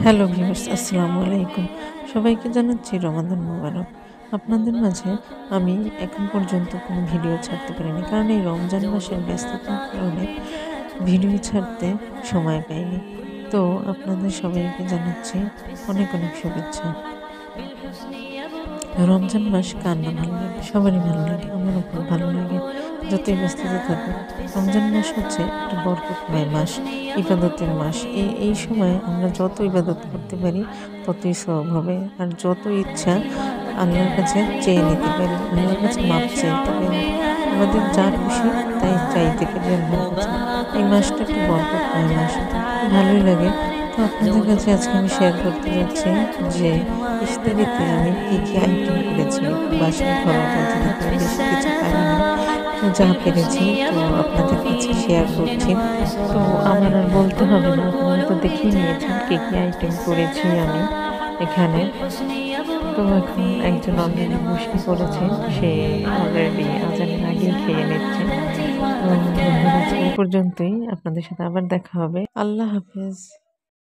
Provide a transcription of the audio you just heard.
Hello viewers, আসসালামু আলাইকুম। সবাইকে জানাচ্ছি রমাদান মোবারক। আপনাদের মাঝে আমি এখন পর্যন্ত কোনো ভিডিও ছাড়তে পারিনি, কারণ এই রমজান মাসের ব্যস্ততার কারণে ভিডিও ছাড়তে সময় পাইনি। তো আপনাদের সবাইকে জানাচ্ছি অনেক অনেক শুভেচ্ছা। রমজান মাস কার না ভালো লাগে? সবারই ভালো লাগে, আমারও খুব ভালো লাগে। যতই ব্যস্ততা থাকুক, রমজান মাস হচ্ছে একটা বরকতময় মাস, ইবাদতের মাস। এই সময় আমরা যত ইবাদত করতে পারি ততই সওয়াব হবে। আর যত ইচ্ছা আল্লাহর কাছে চেয়ে নিতে পারি, আল্লাহর কাছে মাপ চাইতে পারি। আমাদের যা খুশি তাই চাইতে পারি আল্লাহর কাছে। এই মাসটা একটু বরকতময় মাস, ভালোই লাগে। তো আপনাদের কাছে আজকে আমি শেয়ার করতে যাচ্ছি যে ইফতারিতে আমি কি আইটেম করেছি। বাসায় ঘরোয়া পদ্ধতিতে বেশি কিছু পারিনি, তো যা পেরেছি তো আপনাদের কাছে শেয়ার করছি। তো আমার আর বলতে হবে না, আপনারা তো দেখেই নিয়েছেন কি আইটেম করেছি আমি এখানে। তো এখন একজন অলরেডি বসে পড়েছে, সে অলরেডি আজানের আগেই খেয়ে নিচ্ছে। তো বন্ধুরা, আজকে এই পর্যন্তই। আপনাদের সাথে আবার দেখা হবে। আল্লাহ হাফেজ।